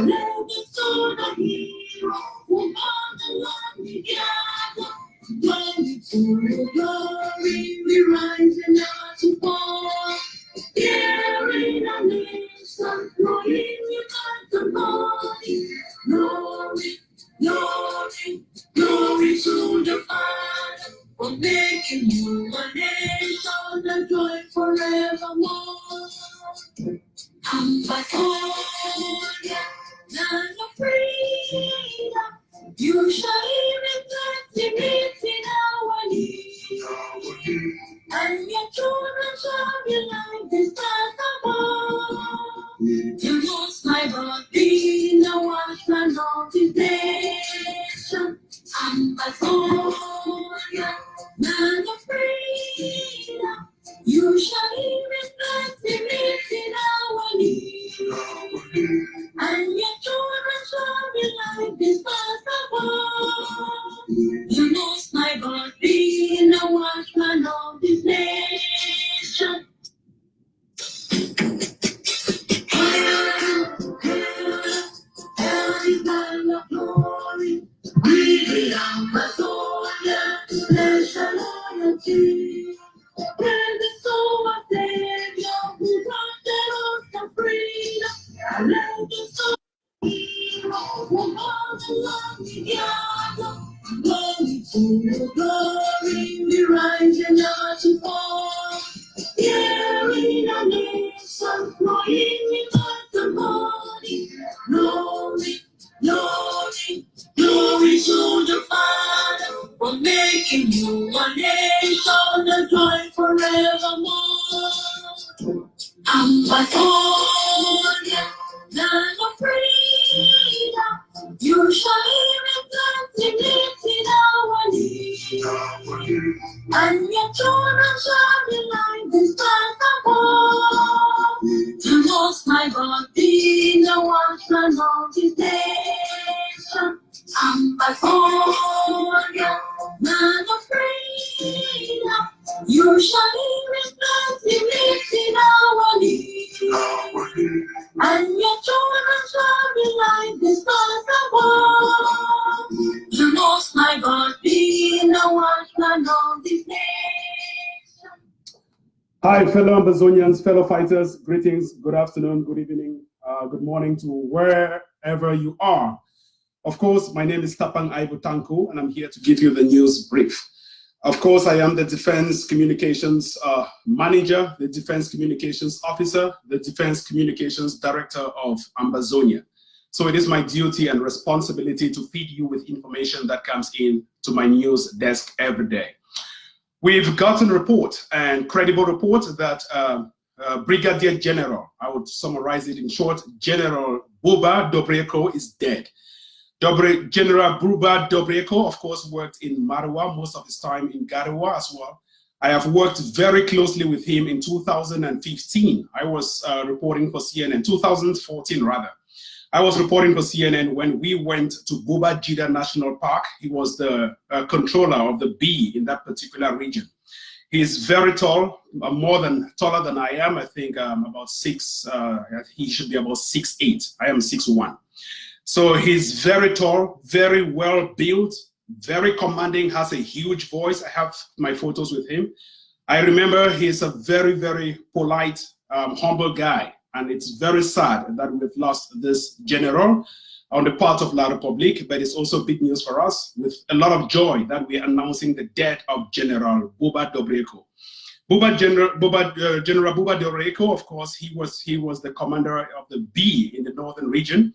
legends of the hero who brought the land together. Glory to glory, we rise and not to fall. Here in a nation, growing without the body. Glory, glory, glory to the Father for making you a nation, a joy forevermore. Ambazonia, land of freedom, you shall even bless in our need. And your children shall be like the stars above. You most high God be the watchman of this nation. Ambazonia, land of freedom, you shall even bless in our need. And your children shall be like the stars above. You most high God be the watchman of this nation. Hail is man of glory, we the Ambazonia, nation loyalty. Praise the soul of Savior who granted us the freedom. Let the soul hero who brought the land together. Glory to glory, we rise and not to fall. Here in a nation, growing without the body. Glory, glory, glory to the Father for making you a nation, a joy forevermore. Ambazonia, land of freedom, you shall even bless in our need. And your children shall be like the stars above. The most high God be the watchman of this nation. Ambazonia, land of freedom, you shall even bless in our need. And your children shall be like the stars above. The most high God be the watchman of this nation. Hi, fellow Ambazonians, fellow fighters, greetings, good afternoon, good evening, good morning to wherever you are. Of course, my name is Tapang Aibutanku, and I'm here to give you the news brief. Of course, I am the Defense Communications Manager, the Defense Communications Officer, the Defense Communications Director of Ambazonia. So it is my duty and responsibility to feed you with information that comes in to my news desk every day. We've gotten a report, and credible report, that Brigadier General, I would summarize it in short, General Bouba Dobereo is dead. General Bouba Dobereo, of course, worked in Marwa, most of his time in Garoua as well. I have worked very closely with him in 2015. I was reporting for CNN, 2014 rather. I was reporting for CNN when we went to Bouba Dobereo National Park. He was the controller of the bee in that particular region. He's very tall, taller than I am. I think about he should be about 6'8". I am 6'1". So he's very tall, very well built, very commanding, has a huge voice. I have my photos with him. I remember he's a very, very polite, humble guy. And it's very sad that we've lost this general on the part of La Republique, but it's also big news for us, with a lot of joy that we're announcing the death of General Bouba Dobereo. General Bouba Dobereo, of course, he was the commander of the B in the northern region.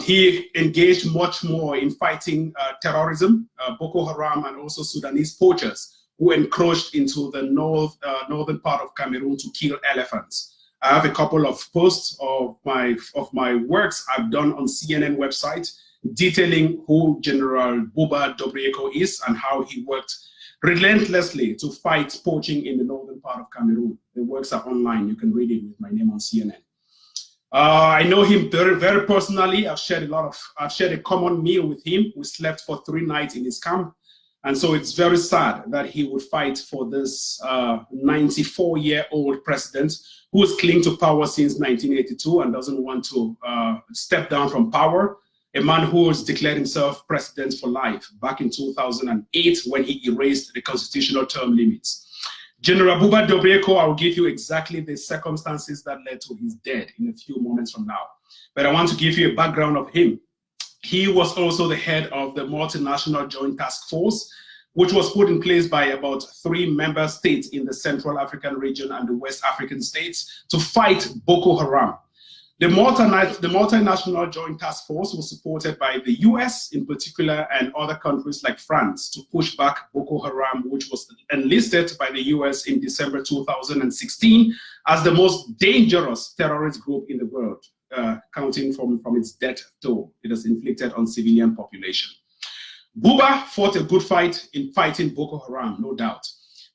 He engaged much more in fighting terrorism, Boko Haram, and also Sudanese poachers who encroached into the northern part of Cameroon to kill elephants. I have a couple of posts of my works I've done on CNN website detailing who General Bouba Dobereo is and how he worked relentlessly to fight poaching in the northern part of Cameroon. The works are online. You can read it with my name on CNN. I know him very, very personally. I've shared a common meal with him. We slept for 3 nights in his camp. And so it's very sad that he would fight for this 94-year-old president who has clinging to power since 1982 and doesn't want to step down from power. A man who has declared himself president for life back in 2008 when he erased the constitutional term limits. General Bouba Dobereo, I will give you exactly the circumstances that led to his death in a few moments from now. But I want to give you a background of him. He was also the head of the Multinational Joint Task Force, which was put in place by about 3 member states in the Central African region and the West African states to fight Boko Haram. The Multinational Joint Task Force was supported by the US in particular and other countries like France to push back Boko Haram, which was enlisted by the US in December 2016 as the most dangerous terrorist group in the world, counting from its death toll it has inflicted on civilian population. Bouba fought a good fight in fighting Boko Haram, no doubt,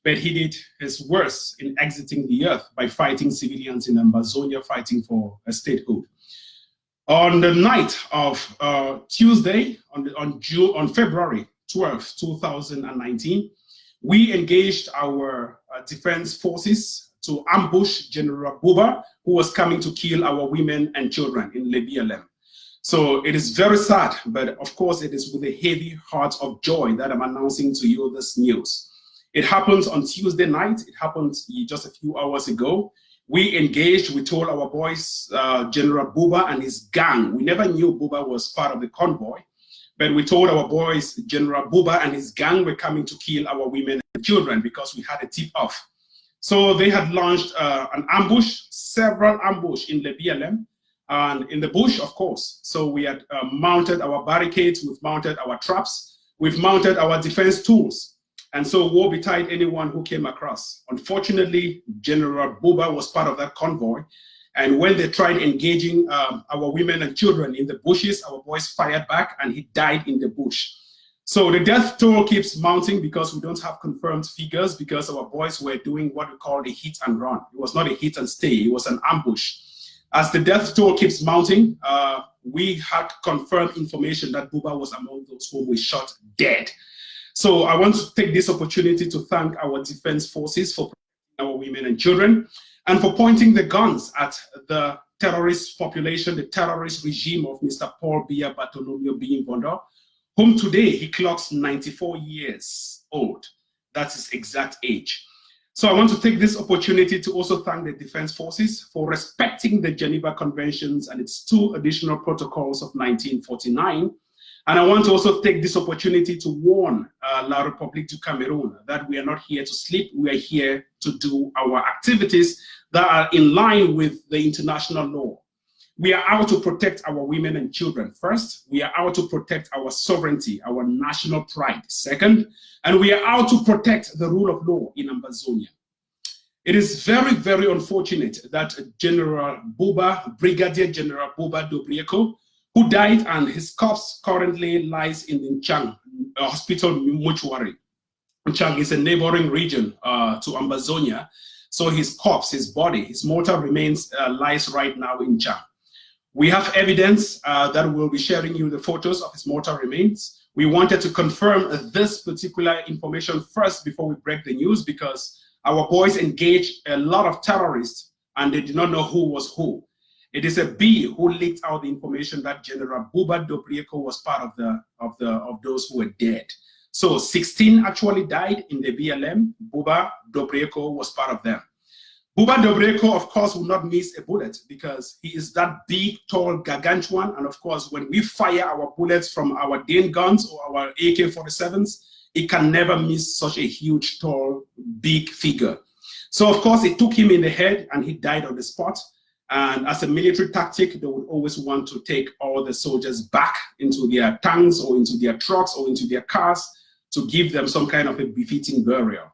but he did his worst in exiting the earth by fighting civilians in Ambazonia, fighting for a statehood. On the night of Tuesday, on February 12, 2019, we engaged our defense forces to ambush General Bouba, who was coming to kill our women and children in Lebialem. So it is very sad, but of course it is with a heavy heart of joy that I'm announcing to you this news. It happened on Tuesday night. It happened just a few hours ago. We engaged, we told our boys, General Bouba and his gang. We never knew Bouba was part of the convoy, but we told our boys, General Bouba and his gang were coming to kill our women and children because we had a tip off. So they had launched an ambush, several ambush in Lebialem, and in the bush, of course. So we had mounted our barricades, we've mounted our traps, we've mounted our defense tools. And so woe betide anyone who came across. Unfortunately, General Bouba was part of that convoy. And when they tried engaging our women and children in the bushes, our boys fired back and he died in the bush. So the death toll keeps mounting because we don't have confirmed figures because our boys were doing what we call a hit and run. It was not a hit and stay, it was an ambush. As the death toll keeps mounting, we had confirmed information that Bouba was among those whom we shot dead. So I want to take this opportunity to thank our defense forces for protecting our women and children and for pointing the guns at the terrorist population, the terrorist regime of Mr. Paul Biya being Bondo, whom today he clocks 94 years old. That's his exact age. So I want to take this opportunity to also thank the Defense Forces for respecting the Geneva Conventions and its 2 additional protocols of 1949. And I want to also take this opportunity to warn La République du Cameroon that we are not here to sleep. We are here to do our activities that are in line with the international law. We are out to protect our women and children first. We are out to protect our sovereignty, our national pride second. And we are out to protect the rule of law in Ambazonia. It is very, very unfortunate that Brigadier General Bouba Dobereo, who died and his corpse currently lies in Nchang Hospital Mortuary. Nchang is a neighboring region to Ambazonia. So his corpse, his body, his mortal remains lies right now in Nchang. We have evidence that we'll be sharing you the photos of his mortal remains. We wanted to confirm this particular information first before we break the news because our boys engaged a lot of terrorists and they did not know who was who. It is a B who leaked out the information that General Bouba Dobereo was part of those who were dead. So 16 actually died in the Lebialem. Bouba Dobereo was part of them. Bouba Dobereo, of course, will not miss a bullet because he is that big, tall, gargantuan. And of course, when we fire our bullets from our Dane guns or our AK-47s, it can never miss such a huge, tall, big figure. So, of course, it took him in the head and he died on the spot. And as a military tactic, they would always want to take all the soldiers back into their tanks or into their trucks or into their cars to give them some kind of a befitting burial.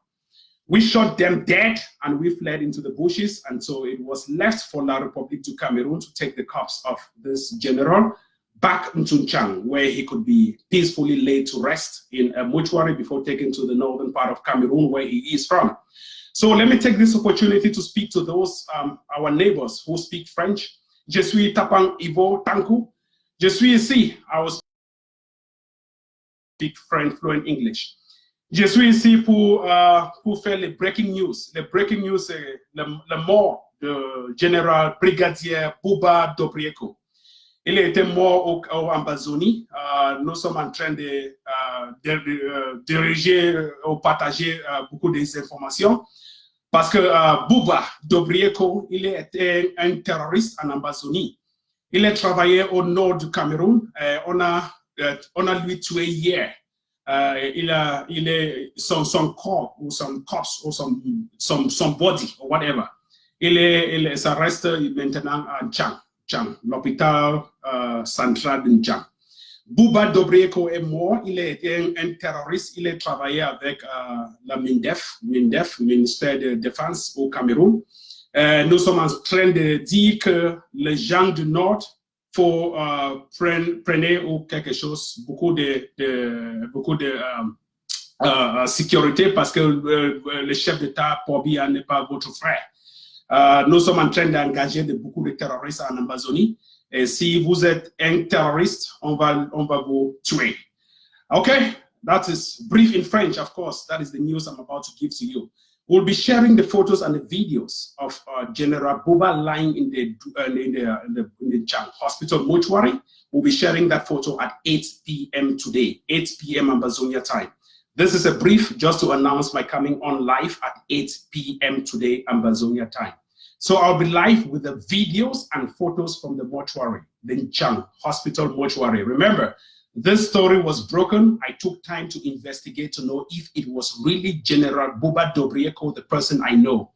We shot them dead and we fled into the bushes. And so it was left for La République du Cameroon to take the corpse of this general back into Nchang, where he could be peacefully laid to rest in a mortuary before taken to the northern part of Cameroon, where he is from. So let me take this opportunity to speak to those, our neighbors who speak French. Je suis Tapang Ivo Tanku. Je suis ici. I will speak French, fluent English. Je suis ici pour faire les breaking news. Les breaking news, c'est la mort du général Brigadier Bouba Dobereo. Il était mort au Ambazonie. Nous sommes en train de diriger ou partager beaucoup d'informations parce que Bouba Dobereo, il était un terroriste en Ambazonie. Il a travaillé au nord du Cameroun. On a lui tué hier. Son corps ou son corps ou son body ou whatever. Ça reste maintenant à Chang, l'hôpital central de Chang. Bouba Dobereo est mort. Il est un terroriste. Il a travaillé avec la MINDEF, ministère de Défense au Cameroun. Nous sommes en train de dire que les gens du Nord faut prendre ou quelque chose, beaucoup de sécurité parce que le chef d'État, Biya, n'est pas votre frère. Nous sommes en train d'engager beaucoup de terroristes en Ambazonie. Et si vous êtes un terroriste, on va vous tuer. Okay, that is brief in French, of course. That is the news I'm about to give to you. We'll be sharing the photos and the videos of General Bouba lying in the Chang Hospital mortuary. We'll be sharing that photo at 8 p.m. today, 8 p.m. Ambazonia time. This is a brief just to announce my coming on live at 8 p.m. today, Ambazonia time. So I'll be live with the videos and photos from the mortuary, the Chang Hospital mortuary. Remember, this story was broken. I took time to investigate to know if it was really General Bouba Dobereo, the person I know.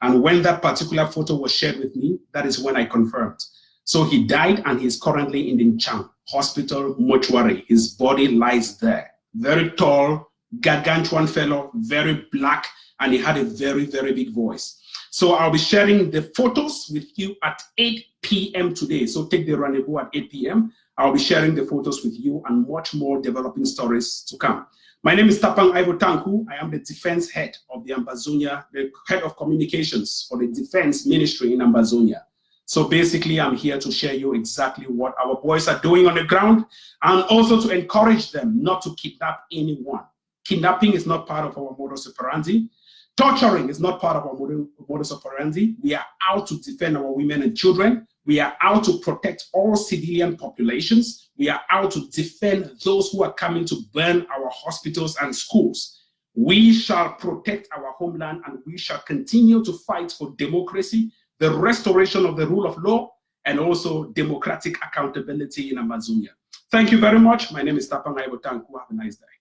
And when that particular photo was shared with me, that is when I confirmed. So he died and he's currently in the Chang Hospital mortuary. His body lies there. Very tall, gargantuan fellow, very black, and he had a very, very big voice. So I'll be sharing the photos with you at 8 p.m. today. So take the rendezvous at 8 p.m. I'll be sharing the photos with you and much more developing stories to come. My name is Tapang Aivotanku. I am the defense head of the Ambazonia, the head of communications for the defense ministry in Ambazonia. So basically, I'm here to share you exactly what our boys are doing on the ground and also to encourage them not to kidnap anyone. Kidnapping is not part of our modus operandi. Torturing is not part of our modus operandi. We are out to defend our women and children. We are out to protect all civilian populations. We are out to defend those who are coming to burn our hospitals and schools. We shall protect our homeland and we shall continue to fight for democracy, the restoration of the rule of law, and also democratic accountability in Ambazonia. Thank you very much. My name is Tapang Aivotanku. Have a nice day.